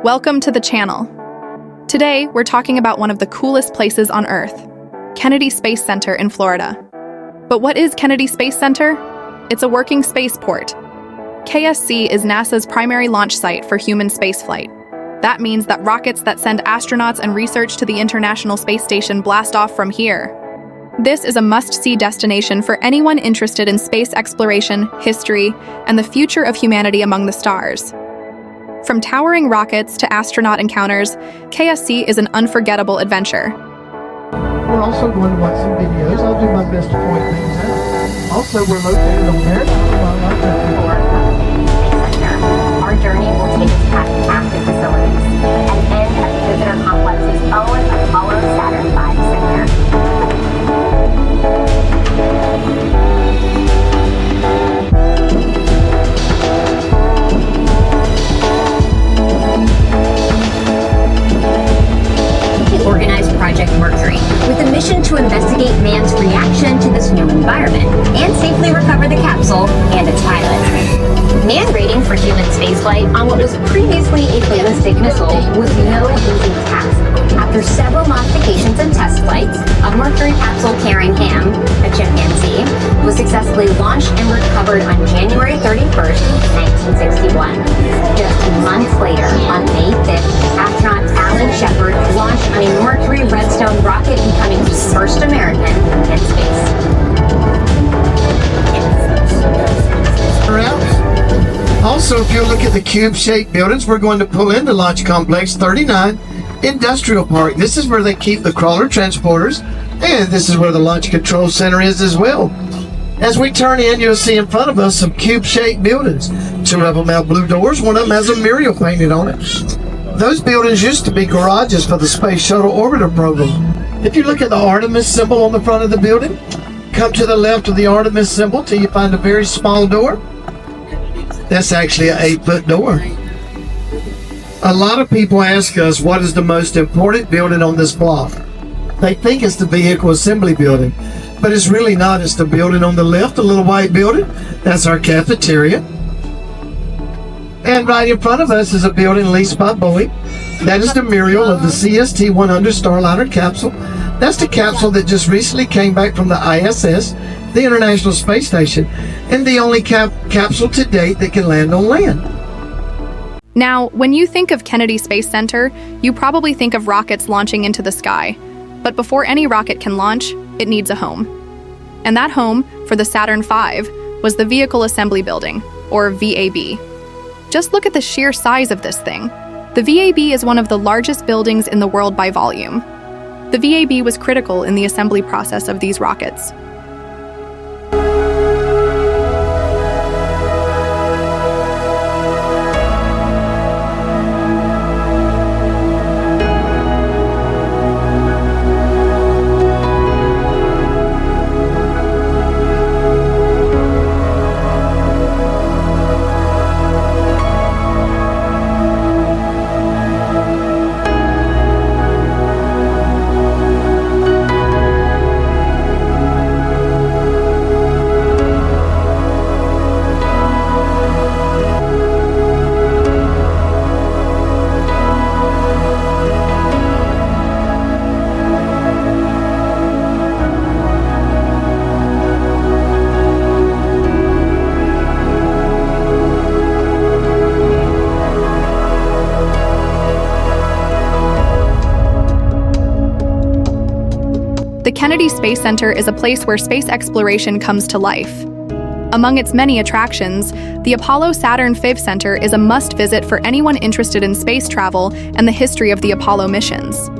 Welcome to the channel. Today, we're talking about one of the coolest places on Earth, Kennedy Space Center in Florida. But what is Kennedy Space Center? It's a working spaceport. KSC is NASA's primary launch site for human spaceflight. That means that rockets that send astronauts and research to the International Space Station blast off from here. This is a must-see destination for anyone interested in space exploration, history, and the future of humanity among the stars. From towering rockets to astronaut encounters, KSC is an unforgettable adventure. We're also going to watch some videos. I'll do my best to point things out. Also, we're located on Marathon Center. Our journey will take us past active facilities and end at the visitor complex's own Apollo Saturn V Center. Organized Project Mercury with a mission to investigate man's reaction to this new environment and safely recover the capsule and its pilot. Man rating for human spaceflight on what was previously a ballistic missile was no easy task. After several modifications and test flights, a Mercury capsule carrying Ham, a chimpanzee, was successfully launched and recovered on January 31st, 1961. Just months later, on May 5th, astronaut Alan Shepard launched on a Mercury Redstone rocket, becoming the first American in space. Also, if you look at the cube-shaped buildings, we're going to pull into Launch Complex 39 Industrial Park. This is where they keep the crawler transporters, and this is where the Launch Control Center is as well. As we turn in, you'll see in front of us some cube-shaped buildings. Two of them have blue doors, one of them has a Muriel painted on it. Those buildings used to be garages for the Space Shuttle Orbiter program. If you look at the Artemis symbol on the front of the building, come to the left of the Artemis symbol till you find a very small door. That's actually an 8-foot door. A lot of people ask us what is the most important building on this block. They think it's the vehicle assembly building, but it's really not. It's the building on the left, the little white building. That's our cafeteria. And right in front of us is a building leased by Boeing. That is the Muriel of the CST-100 Starliner capsule. That's the capsule that just recently came back from the ISS, the International Space Station, and the only capsule to date that can land on land. Now, when you think of Kennedy Space Center, you probably think of rockets launching into the sky. But before any rocket can launch, it needs a home. And that home, for the Saturn V, was the Vehicle Assembly Building, or VAB. Just look at the sheer size of this thing. The VAB is one of the largest buildings in the world by volume. The VAB was critical in the assembly process of these rockets. The Kennedy Space Center is a place where space exploration comes to life. Among its many attractions, the Apollo Saturn V Center is a must-visit for anyone interested in space travel and the history of the Apollo missions.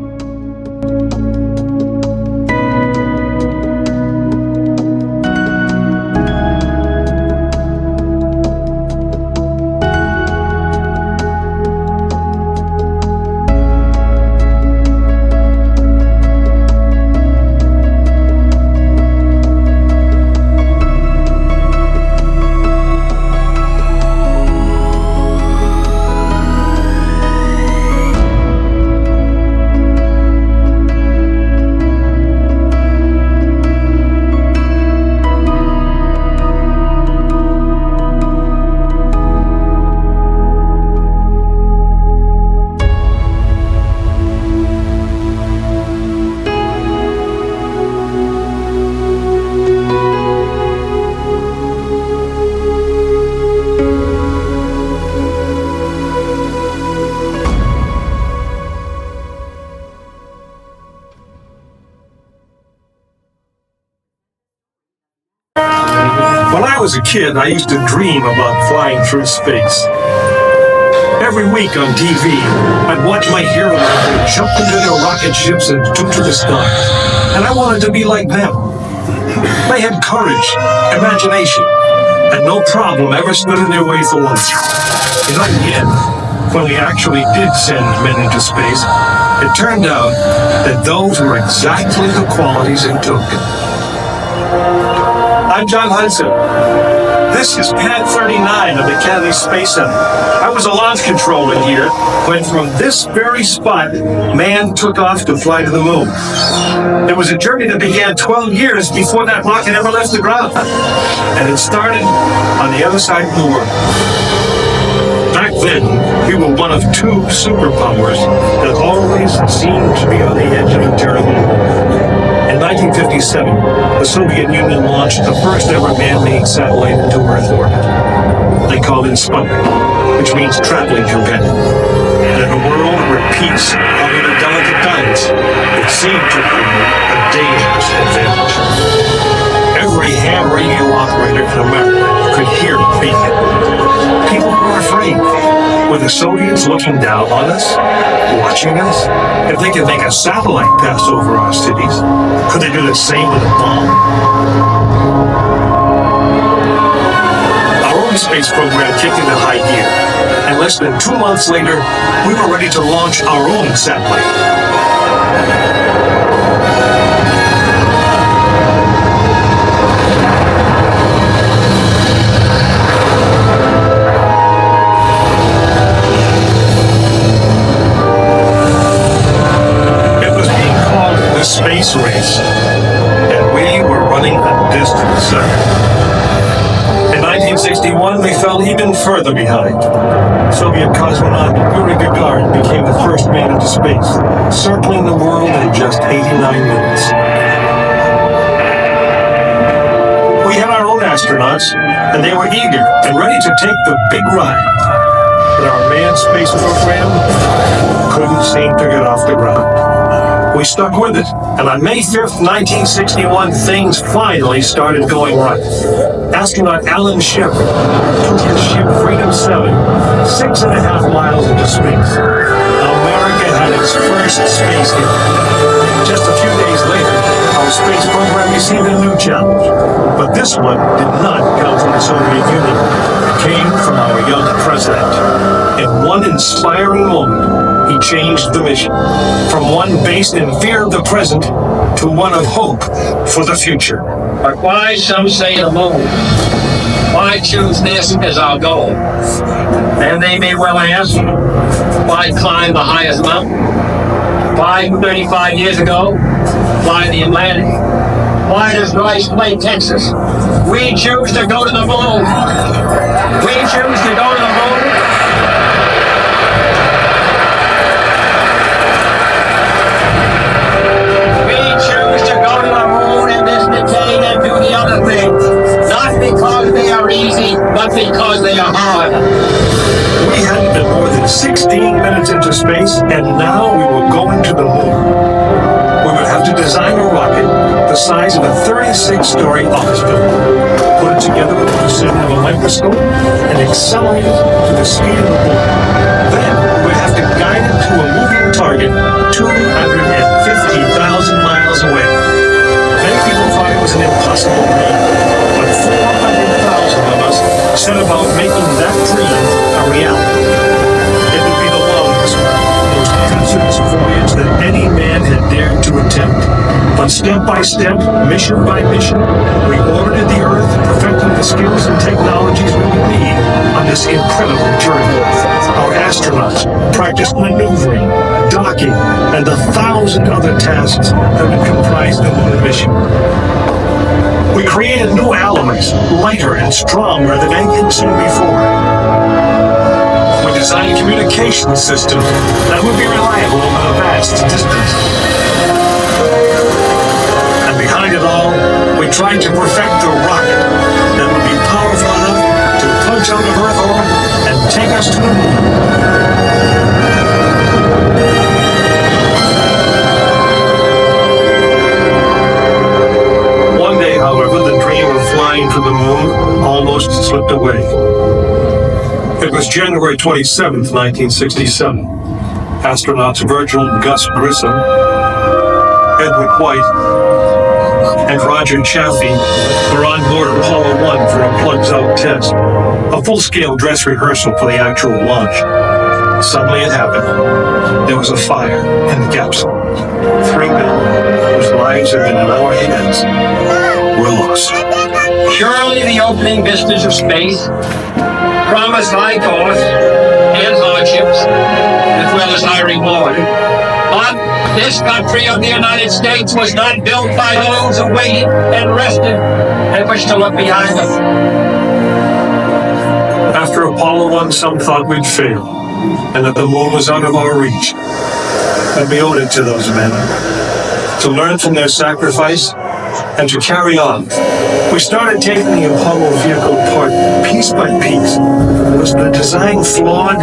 When I was a kid, I used to dream about flying through space. Every week on TV, I'd watch my heroes jump into their rocket ships and took to the stars. And I wanted to be like them. They had courage, imagination, and no problem ever stood in their way for once. In the end, when we actually did send men into space, it turned out that those were exactly the qualities it took. I'm John Hudson. This is Pad 39 of the Kennedy Space Center. I was a launch controller here when from this very spot, man took off to fly to the moon. It was a journey that began 12 years before that rocket ever left the ground. And it started on the other side of the world. Back then, we were one of two superpowers that always seemed to be on the edge of a terrible war. In 1957, the Soviet Union launched the first ever man-made satellite into Earth orbit. They called it Sputnik, which means traveling companion. And in a world where peace hung in a delicate balance, it seemed to be a dangerous advantage. Every ham radio operator in America could hear it beacon. People were afraid. Were the Soviets looking down on us? Watching us? If they could make a satellite pass over our cities, could they do the same with a bomb? Our own space program kicked into high gear, and less than 2 months later, we were ready to launch our own satellite. Space race, and we were running a distant second. In 1961, we fell even further behind. Soviet cosmonaut Yuri Gagarin became the first man into space, circling the world in just 89 minutes. We had our own astronauts, and they were eager and ready to take the big ride. But our manned space program couldn't seem to get off the ground. We stuck with it, and on May 5th, 1961, things finally started going right. Astronaut Alan Shepard took his ship Freedom 7 6.5 miles into space. America had its first space hit. Just a few days later, our space program received a new challenge. But this one did not come from the Soviet Union. It came from our young president. In one inspiring moment, he changed the mission from one based in fear of the present to one of hope for the future. But why, some say, the moon? Why choose this as our goal? And they may well ask, why climb the highest mountain? Why 35 years ago, fly the Atlantic? Why does Rice play Texas? We choose to go to the moon. We choose to go to the moon. Not because they are easy, but because they are hard. We hadn't been more than 16 minutes into space, and now we were going to the moon. We would have to design a rocket the size of a 36-story office building, put it together with the precision of a microscope, and accelerate it to the speed of the moon. Then we'd have to guide it to a moving target 250,000 miles away. Many people thought it was an impossible dream, but 400,000 of us set about making that dream a reality. It would be the longest, most hazardous voyage that any man had dared to attempt. But step by step, mission by mission, we orbited the Earth, perfecting the skills and technologies we would need on this incredible journey. Our astronauts practiced maneuvering, docking, and 1,000 other tasks that would comprise the moon mission. We created new alloys, lighter and stronger than anything seen before. We designed a communication system that would be reliable over the vast distance. And behind it all, we tried to perfect the rocket that would be powerful enough to punch out of Earth orbit and take us to the moon. One day, however, the dream of flying to the moon almost slipped away. It was January 27th, 1967. Astronauts Virgil Gus Grissom, Edward White, and Roger Chaffee were on board Apollo 1 for a plugs-out test, a full-scale dress rehearsal for the actual launch. Suddenly it happened. There was a fire in the capsule. 3 men, whose lives had been in our hands, were lost. Surely the opening vistas of space promise high costs and hardships, as well as high reward. But this country of the United States was not built by those who waited and rested and wished to look behind them. After Apollo 1, some thought we'd fail, and that the moon was out of our reach. But we owed it to those men to learn from their sacrifice and to carry on. We started taking the Apollo vehicle apart piece by piece. Was the design flawed?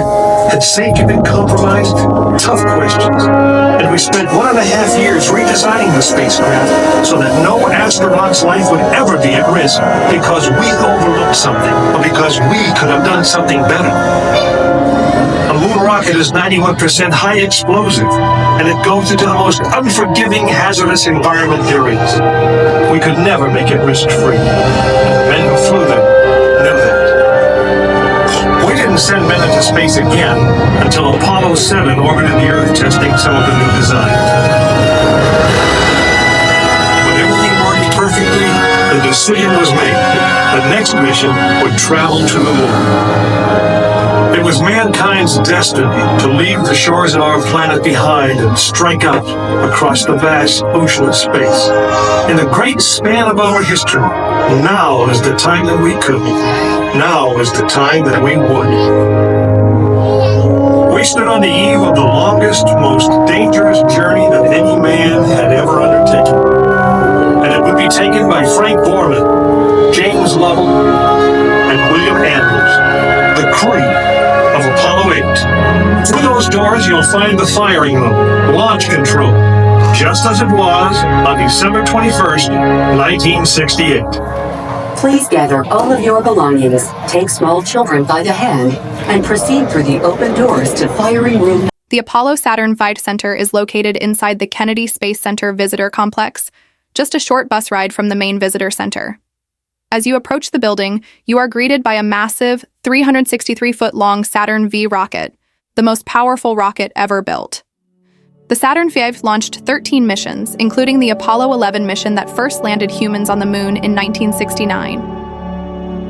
Had safety been compromised? Tough questions. And we spent 1.5 years redesigning the spacecraft so that no astronaut's life would ever be at risk because we overlooked something, or because we could have done something better. A moon rocket is 91% high explosive, and it goes into the most unforgiving, hazardous environment there is. We could never make it risk-free. The men who flew them knew that. We didn't send men into space again until Apollo 7 orbited the Earth, testing some of the new designs. When everything worked perfectly, the decision was made. The next mission would travel to the moon. It was mankind's destiny to leave the shores of our planet behind and strike out across the vast ocean of space. In the great span of our history, now is the time that we could. Now is the time that we would. We stood on the eve of the longest, most dangerous journey that any man had ever undertaken. And it would be taken by Frank Borman, James Lovell, and William Andrews, the crew of Apollo 8. Through those doors, you'll find the firing room, launch control, just as it was on December 21st, 1968. Please gather all of your belongings, take small children by the hand, and proceed through the open doors to firing room. The Apollo Saturn V Center is located inside the Kennedy Space Center Visitor Complex, just a short bus ride from the main visitor center. As you approach the building, you are greeted by a massive, 363-foot-long Saturn V rocket, the most powerful rocket ever built. The Saturn V launched 13 missions, including the Apollo 11 mission that first landed humans on the moon in 1969.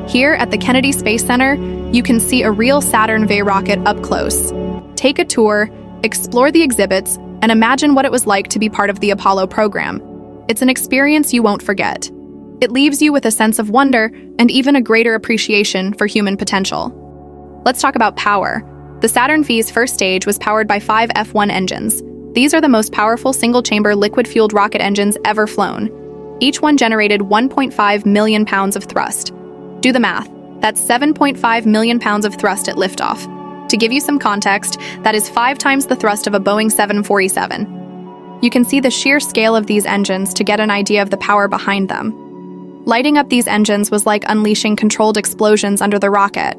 Here at the Kennedy Space Center, you can see a real Saturn V rocket up close. Take a tour, explore the exhibits, and imagine what it was like to be part of the Apollo program. It's an experience you won't forget. It leaves you with a sense of wonder and even a greater appreciation for human potential. Let's talk about power. The Saturn V's first stage was powered by 5 F1 engines. These are the most powerful single-chamber liquid-fueled rocket engines ever flown. Each one generated 1.5 million pounds of thrust. Do the math. That's 7.5 million pounds of thrust at liftoff. To give you some context, that is 5 times the thrust of a Boeing 747. You can see the sheer scale of these engines to get an idea of the power behind them. Lighting up these engines was like unleashing controlled explosions under the rocket.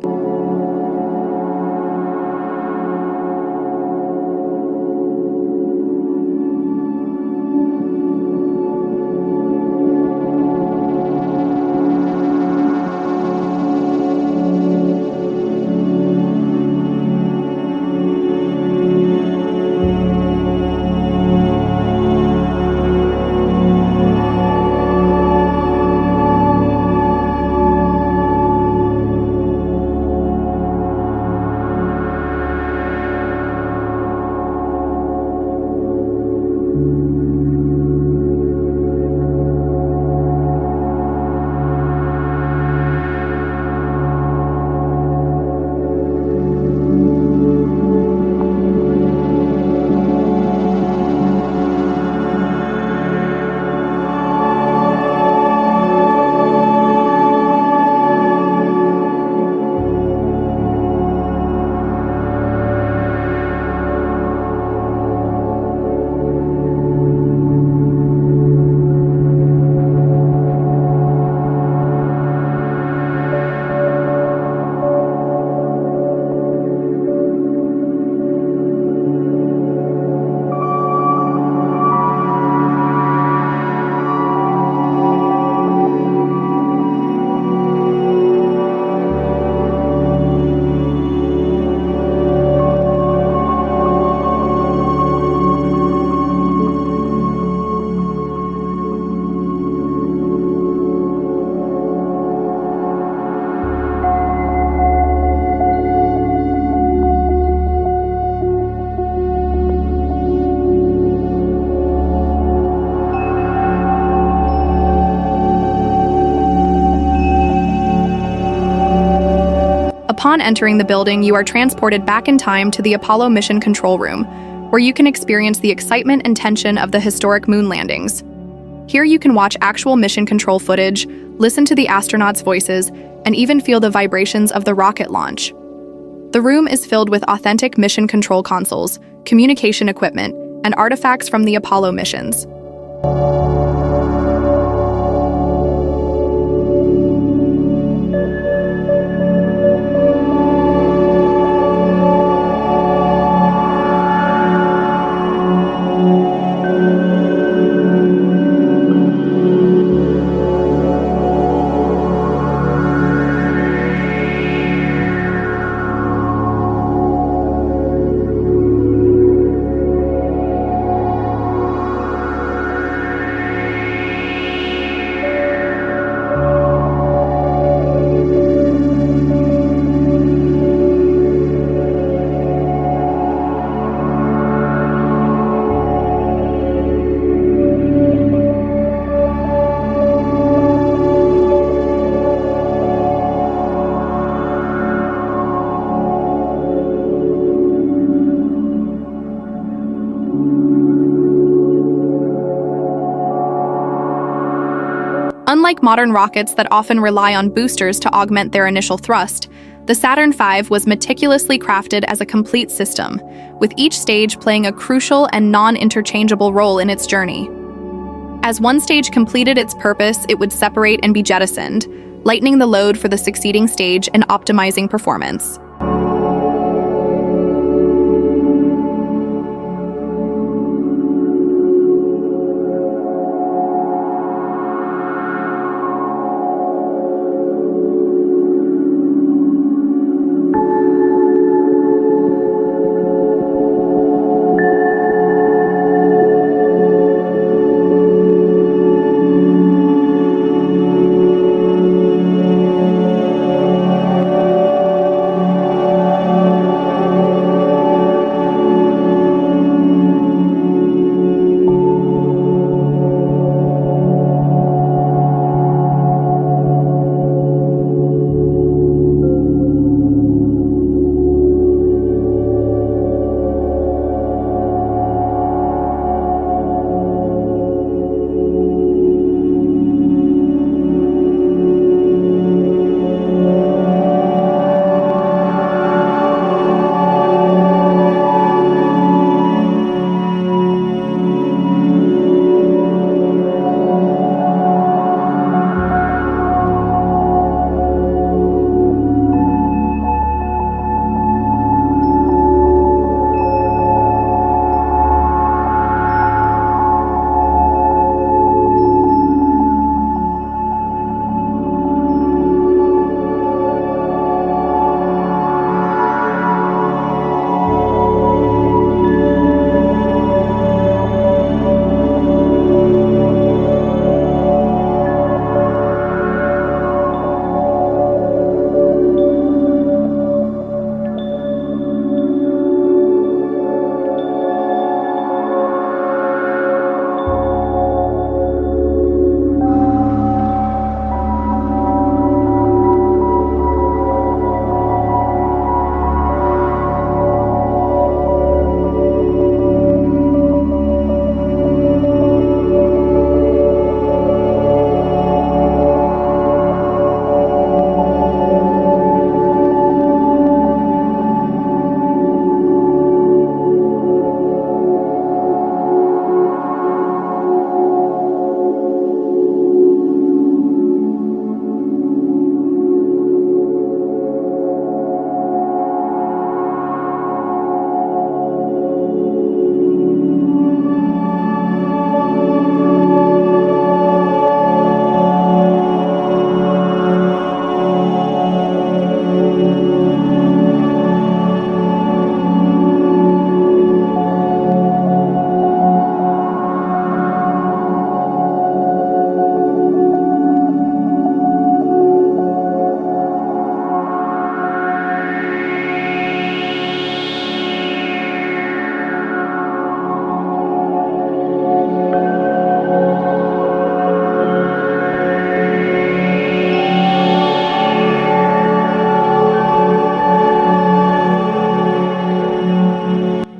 Upon entering the building, you are transported back in time to the Apollo Mission Control Room, where you can experience the excitement and tension of the historic moon landings. Here you can watch actual mission control footage, listen to the astronauts' voices, and even feel the vibrations of the rocket launch. The room is filled with authentic mission control consoles, communication equipment, and artifacts from the Apollo missions. Unlike modern rockets that often rely on boosters to augment their initial thrust, the Saturn V was meticulously crafted as a complete system, with each stage playing a crucial and non-interchangeable role in its journey. As one stage completed its purpose, it would separate and be jettisoned, lightening the load for the succeeding stage and optimizing performance.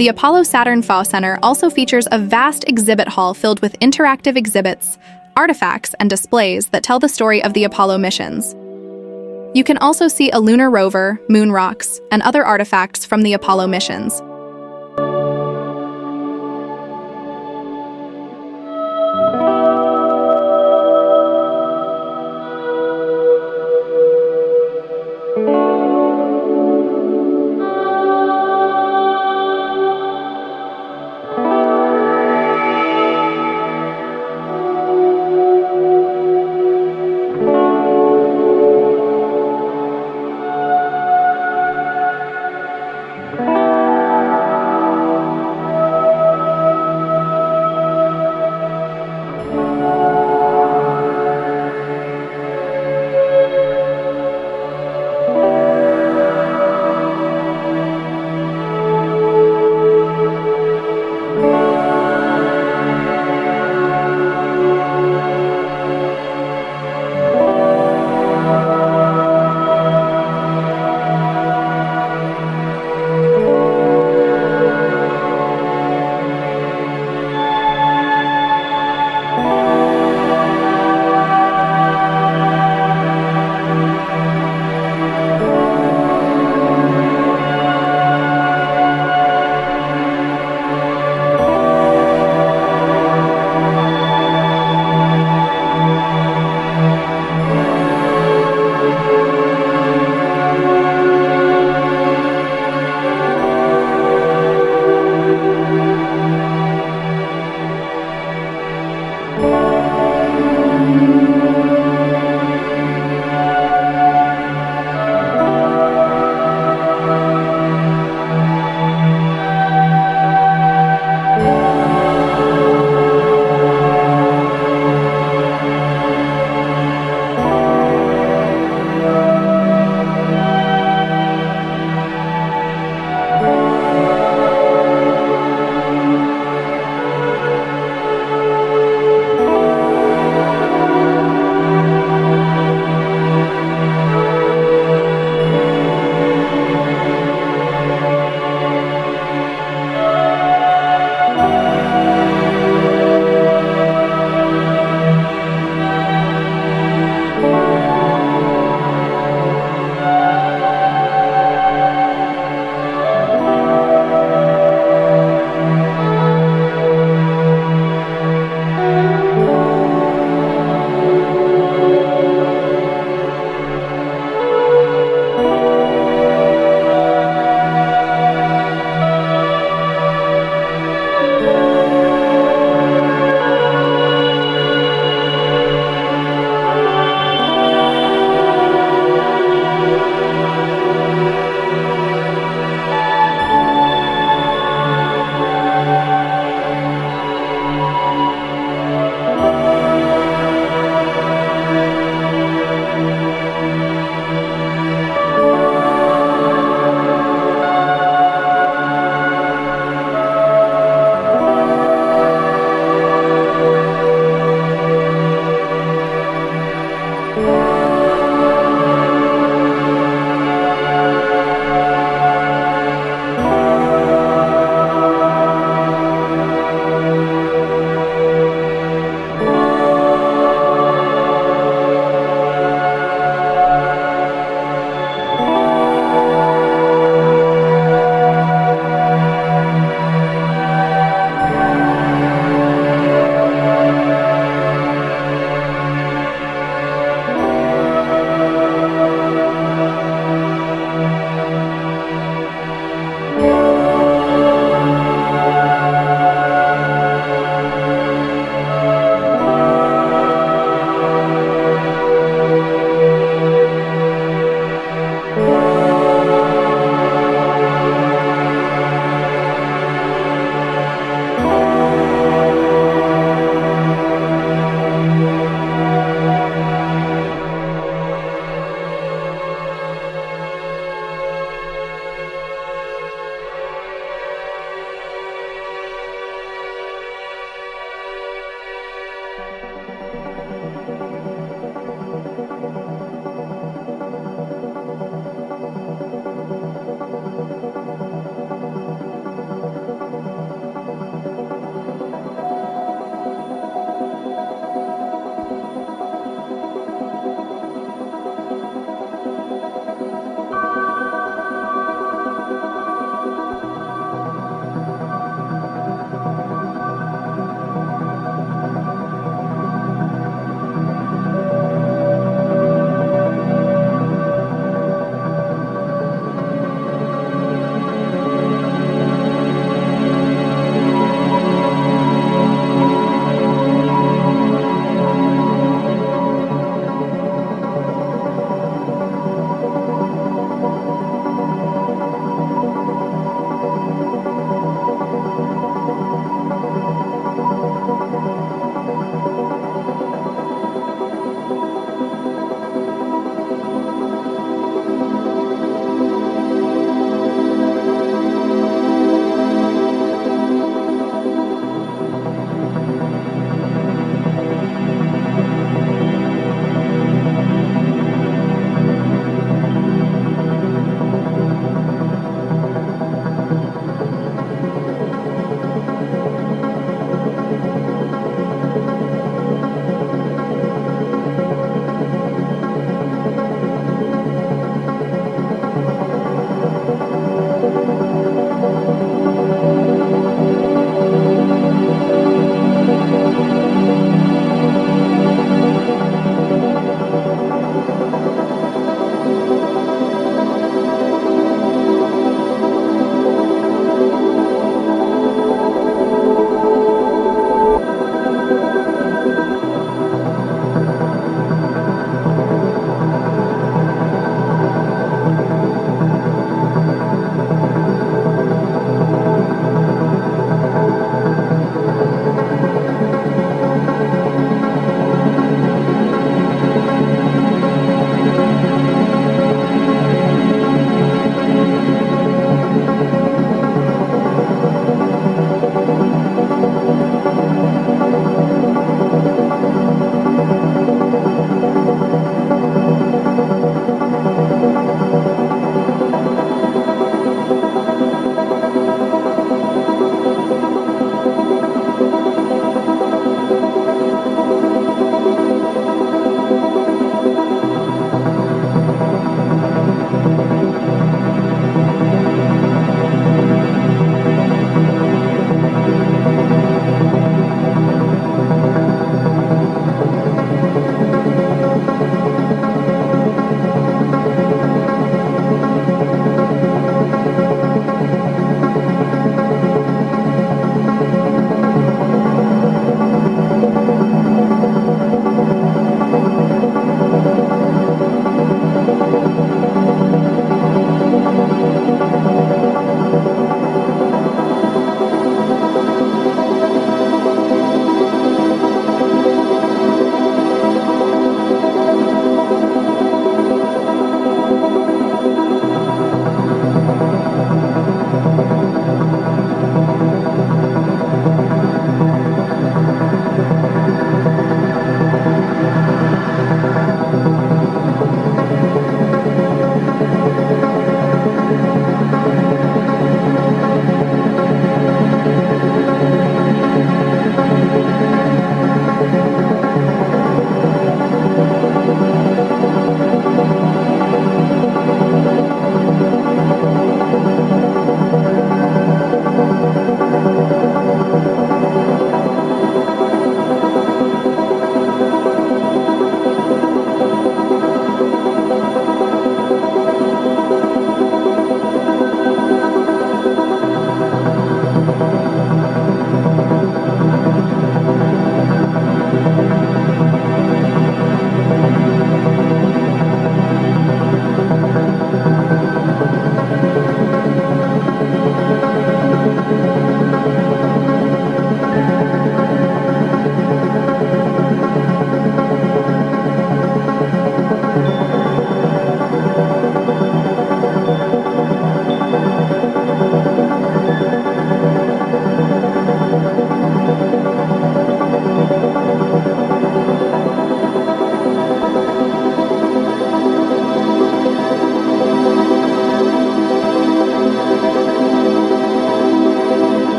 The Apollo Saturn V Center also features a vast exhibit hall filled with interactive exhibits, artifacts, and displays that tell the story of the Apollo missions. You can also see a lunar rover, moon rocks, and other artifacts from the Apollo missions.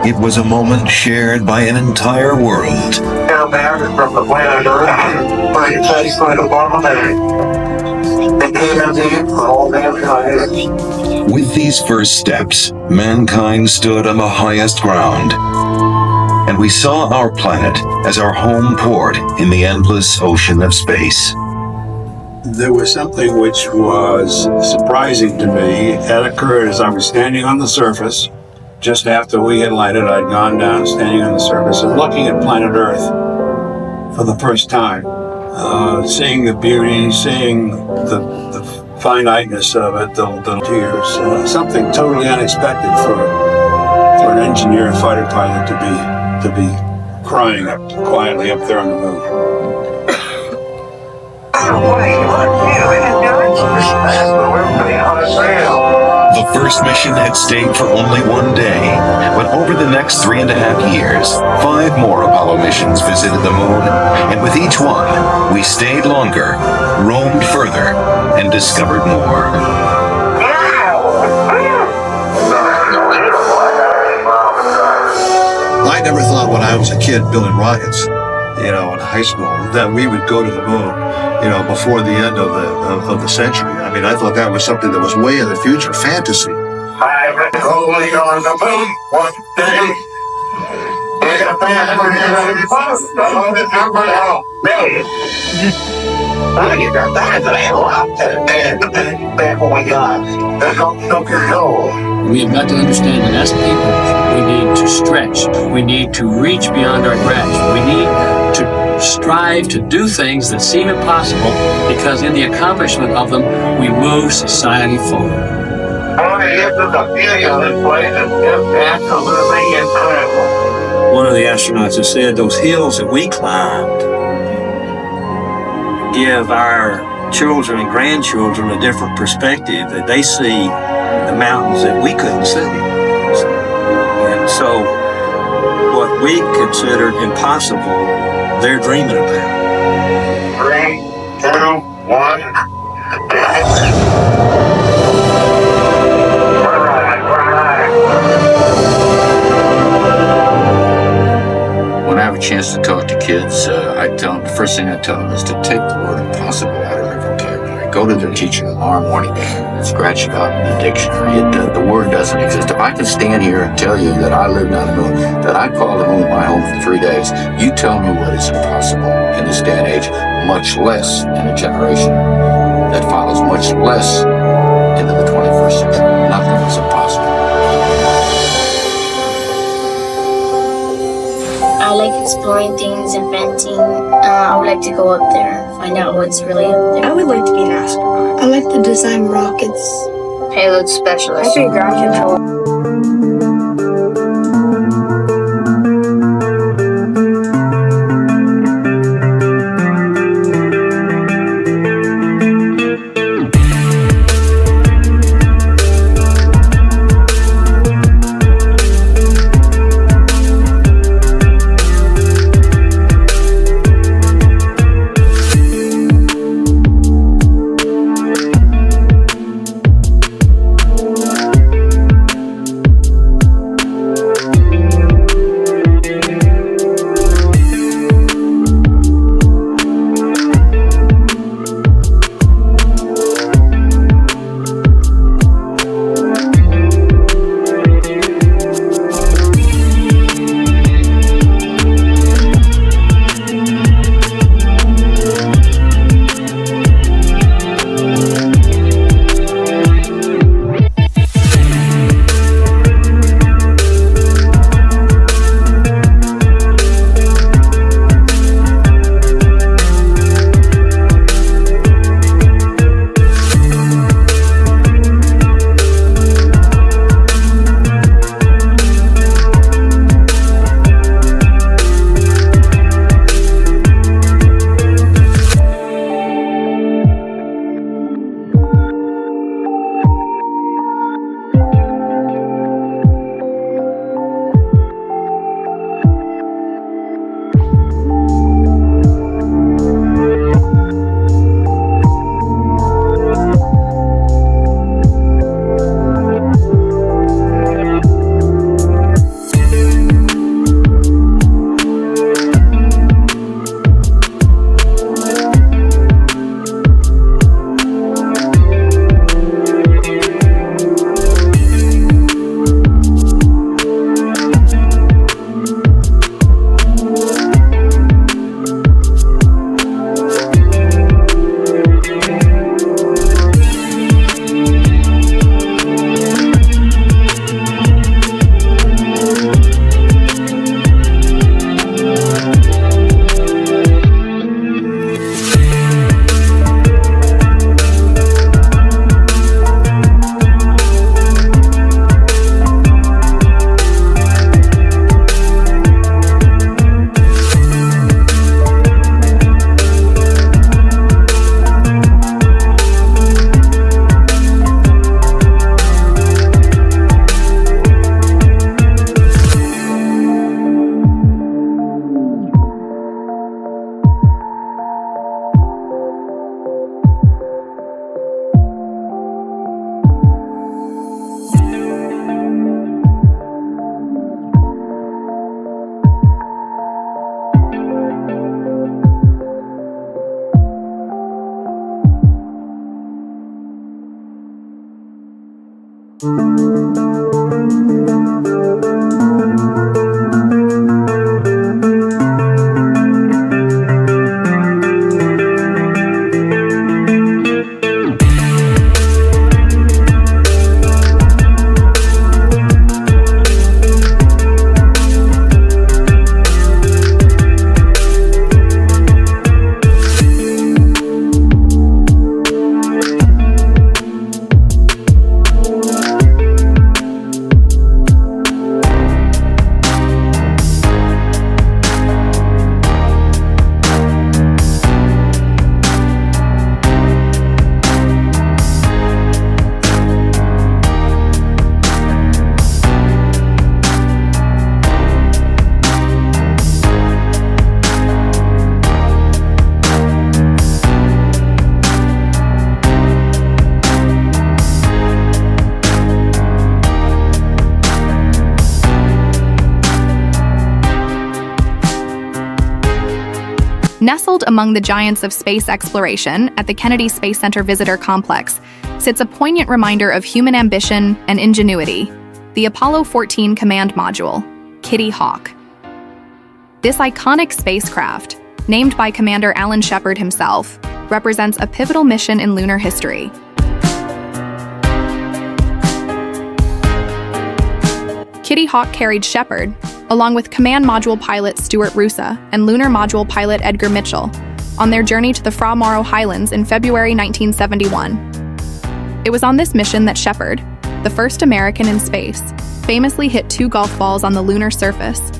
It was a moment shared by an entire world. Down there from the planet Earth, by a place like a bomb. They came in deep for all mankind. With these first steps, mankind stood on the highest ground. And we saw our planet as our home port in the endless ocean of space. There was something which was surprising to me. That occurred as I was standing on the surface. Just after we had landed, I'd gone down, standing on the surface and looking at planet Earth for the first time. Seeing the beauty, seeing the finiteness of it, the tears. Something totally unexpected for an engineer and fighter pilot to be crying up quietly up there on the moon. The first mission had stayed for only one day, but over the next 3.5 years, 5 more Apollo missions visited the moon, and with each one, we stayed longer, roamed further, and discovered more. I never thought when I was a kid building rockets, in high school, that we would go to the moon, before the end of the century. I mean, I thought that was something that was way in the future, fantasy. I've been going on the moon one day. It's a you got that oh my God. That's all. We have got to understand that as people, we need to stretch. We need to reach beyond our grasp. We need to strive to do things that seem impossible, because in the accomplishment of them, we move society forward. The beauty of this place is just absolutely incredible. One of the astronauts has said those hills that we climbed give our children and grandchildren a different perspective, that they see the mountains that we couldn't see. And so what we considered impossible, they're dreaming about. 3, 2, 1. When I have a chance to talk to kids, I tell them, the first thing I tell them is to take the word impossible out of their vocabulary. Go to their teacher tomorrow morning and scratch it out in the dictionary. The word doesn't exist. If I can stand here and tell you that I lived on the moon, that I called the moon my home for 3 days, you tell me what is impossible in this day and age, much less in a generation that follows, much less into the 21st century. Nothing is impossible. I like exploring things, inventing. I would like to go up there, find out what's really up there. I would like to be an astronaut. I like to design rockets. Payload specialist. I'd be a ground controller. Nestled among the giants of space exploration at the Kennedy Space Center Visitor Complex sits a poignant reminder of human ambition and ingenuity, the Apollo 14 command module, Kitty Hawk. This iconic spacecraft, named by Commander Alan Shepard himself, represents a pivotal mission in lunar history. Kitty Hawk carried Shepard, along with command module pilot Stuart Roosa and lunar module pilot Edgar Mitchell, on their journey to the Fra Mauro Highlands in February 1971. It was on this mission that Shepard, the first American in space, famously hit 2 golf balls on the lunar surface,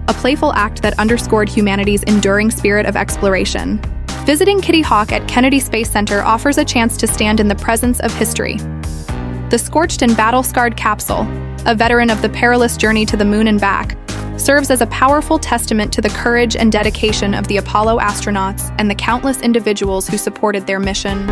a playful act that underscored humanity's enduring spirit of exploration. Visiting Kitty Hawk at Kennedy Space Center offers a chance to stand in the presence of history. The scorched and battle-scarred capsule, a veteran of the perilous journey to the moon and back, serves as a powerful testament to the courage and dedication of the Apollo astronauts and the countless individuals who supported their mission.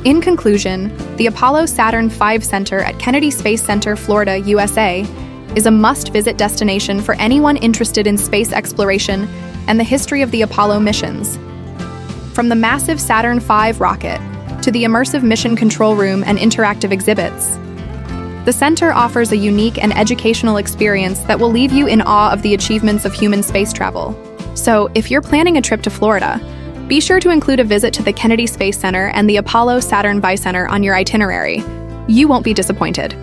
In conclusion, the Apollo Saturn V Center at Kennedy Space Center, Florida, USA, is a must-visit destination for anyone interested in space exploration and the history of the Apollo missions. From the massive Saturn V rocket to the immersive mission control room and interactive exhibits, the center offers a unique and educational experience that will leave you in awe of the achievements of human space travel. So, if you're planning a trip to Florida, be sure to include a visit to the Kennedy Space Center and the Apollo Saturn V Center on your itinerary. You won't be disappointed.